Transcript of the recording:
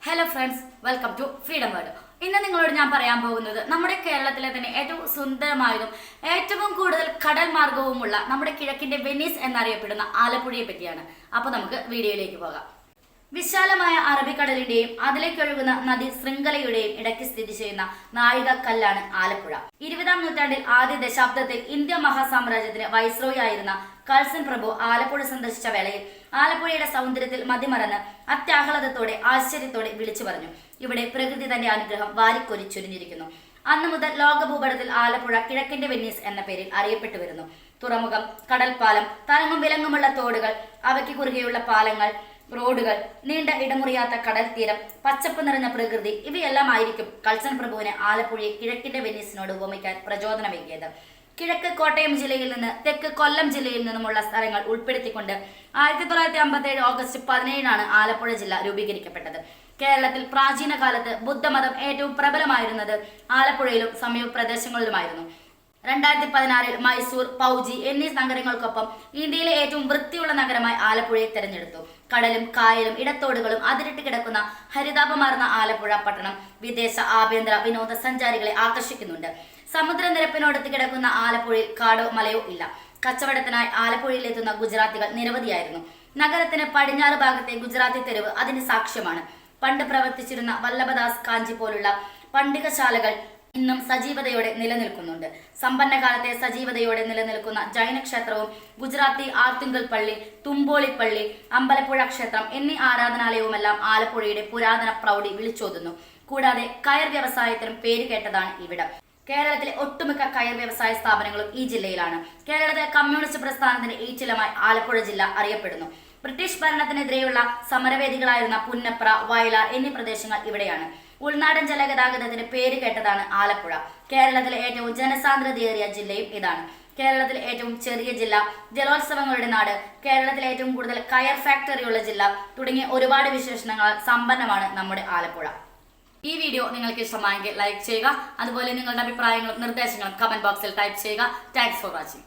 Hello friends, welcome to freedom world. ഇന്ന് നിങ്ങളോട് ഞാൻ പറയാൻ പോകുന്നത് നമ്മുടെ കേരളത്തിലെ തന്നെ ഏറ്റവും സുന്ദരമായതും ഏറ്റവും കൂടുതൽ കടൽ മാർഗവുമുള്ള നമ്മുടെ കിഴക്കിന്റെ വെനീസ് എന്നറിയപ്പെടുന്ന ആലപ്പുഴയെ പറ്റിയാണ്. അപ്പോൾ നമുക്ക് വീഡിയോയിലേക്ക് പോകാം. വിശാലമായ അറബിക്കടലിന്റെയും അതിലേക്കൊഴുകുന്ന നദി ശൃംഖലയുടെയും ഇടയ്ക്ക് സ്ഥിതി ചെയ്യുന്ന നാഴികക്കല്ലാണ് ആലപ്പുഴ. 20-ാം നൂറ്റാണ്ടിൽ ആദ്യ ദശാബ്ദത്തിൽ ഇന്ത്യ മഹാസാമ്രാജ്യത്തിന് വൈസ്രോയി ആയിരുന്ന കൾസൺ പ്രഭു ആലപ്പുഴ സന്ദർശിച്ച വേളയിൽ ആലപ്പുഴയുടെ സൗന്ദര്യത്തിൽ മതിമറന്ന് അത്യാഹ്ലാദത്തോടെ ആശ്ചര്യത്തോടെ വിളിച്ചു പറഞ്ഞു, ഇവിടെ പ്രകൃതി തന്റെ അനുഗ്രഹം വാരിക്കൊരിച്ചൊരിഞ്ഞിരിക്കുന്നു. അന്നു മുതൽ ലോക ഭൂപടത്തിൽ ആലപ്പുഴ കിഴക്കിന്റെ വെനീസ് എന്ന പേരിൽ അറിയപ്പെട്ടു വരുന്നു. തുറമുഖം, കടൽപ്പാലം, തലങ്ങും വിലങ്ങുമുള്ള തോടുകൾ, അവയ്ക്ക് കുറുകെയുള്ള പാലങ്ങൾ, റോഡുകൾ, നീണ്ട ഇടമുറിയാത്ത കടൽ തീരം, പച്ചപ്പ് നിറഞ്ഞ പ്രകൃതി, ഇവയെല്ലാമായിരിക്കും കൾസൺ പ്രഭുവിനെ ആലപ്പുഴയെ കിഴക്കിന്റെ വെനീസിനോട് ഉപമിക്കാൻ പ്രചോദനമേകിയത്. കിഴക്ക് കോട്ടയം ജില്ലയിൽ നിന്ന് തെക്ക് കൊല്ലം ജില്ലയിൽ നിന്നുമുള്ള സ്ഥലങ്ങൾ ഉൾപ്പെടുത്തിക്കൊണ്ട് 1957 ഓഗസ്റ്റ് 17-നാണ് ആലപ്പുഴ ജില്ല രൂപീകരിക്കപ്പെട്ടത്. കേരളത്തിൽ പ്രാചീന കാലത്ത് ബുദ്ധമതം ഏറ്റവും പ്രബലമായിരുന്നത് ആലപ്പുഴയിലും സമീപ പ്രദേശങ്ങളിലുമായിരുന്നു. 2016-ൽ മൈസൂർ, പൗജി എന്നീ നഗരങ്ങൾക്കൊപ്പം ഇന്ത്യയിലെ ഏറ്റവും വൃത്തിയുള്ള നഗരമായി ആലപ്പുഴയെ തെരഞ്ഞെടുത്തു. കടലും കായലും ഇടത്തോടുകളും അതിരിട്ട് കിടക്കുന്ന ഹരിതാപമാർന്ന ആലപ്പുഴ പട്ടണം വിദേശ ആഭ്യന്തര വിനോദസഞ്ചാരികളെ ആകർഷിക്കുന്നുണ്ട്. സമുദ്രനിരപ്പിനോടത്ത് കിടക്കുന്ന ആലപ്പുഴയിൽ കാടോ മലയോ ഇല്ല. കച്ചവടത്തിനായി ആലപ്പുഴയിലെത്തുന്ന ഗുജറാത്തികൾ നിരവധിയായിരുന്നു. നഗരത്തിന് പടിഞ്ഞാറ് ഭാഗത്തെ ഗുജറാത്തി തെരുവ് അതിന് സാക്ഷ്യമാണ്. പണ്ട് പ്രവർത്തിച്ചിരുന്ന വല്ലഭദാസ് കാഞ്ചി പോലുള്ള പണ്ഡികശാലകൾ ഇന്നും സജീവതയോടെ നിലനിൽക്കുന്നുണ്ട്. സമ്പന്നകാലത്തെ സജീവതയോടെ നിലനിൽക്കുന്ന ജൈനക്ഷേത്രവും ഗുജറാത്തി ആർത്തുങ്കൽ പള്ളി, തുമ്പോളി പള്ളി, അമ്പലപ്പുഴ ക്ഷേത്രം എന്നീ ആരാധനാലയവുമെല്ലാം ആലപ്പുഴയുടെ പുരാതന പ്രൗഢി വിളിച്ചോതുന്നു. കൂടാതെ കയർ വ്യവസായത്തിനും പേരുകേട്ടതാണ് ഇവിടം. കേരളത്തിലെ ഒട്ടുമിക്ക കയർ വ്യവസായ സ്ഥാപനങ്ങളും ഈ ജില്ലയിലാണ്. കേരളത്തിലെ കമ്മ്യൂണിസ്റ്റ് പ്രസ്ഥാനത്തിന്റെ ഈറ്റിലമായി ആലപ്പുഴ ജില്ല അറിയപ്പെടുന്നു. ബ്രിട്ടീഷ് ഭരണത്തിനെതിരെയുള്ള സമരവേദികളായിരുന്ന പുന്നപ്ര, വയലാർ എന്നീ പ്രദേശങ്ങൾ ഇവിടെയാണ്. ഉൾനാടൻ ജലഗതാഗതത്തിന് പേര് കേട്ടതാണ് ആലപ്പുഴ. കേരളത്തിലെ ഏറ്റവും ജനസാന്ദ്രതയേറിയ ജില്ലയും ഇതാണ്. കേരളത്തിലെ ഏറ്റവും ചെറിയ ജില്ല, ജലോത്സവങ്ങളുടെ നാട്, കേരളത്തിലെ ഏറ്റവും കൂടുതൽ കയർ ഫാക്ടറിയുള്ള ജില്ല തുടങ്ങിയ ഒരുപാട് വിശേഷണങ്ങൾ സമ്പന്നമാണ് നമ്മുടെ ആലപ്പുഴ. ഈ വീഡിയോ നിങ്ങൾക്ക് ഇഷ്ടമായെങ്കിൽ ലൈക്ക് ചെയ്യുക. അതുപോലെ നിങ്ങളുടെ അഭിപ്രായങ്ങളും നിർദ്ദേശങ്ങളും കമന്റ് ബോക്സിൽ ടൈപ്പ് ചെയ്യുക. Thanks for watching.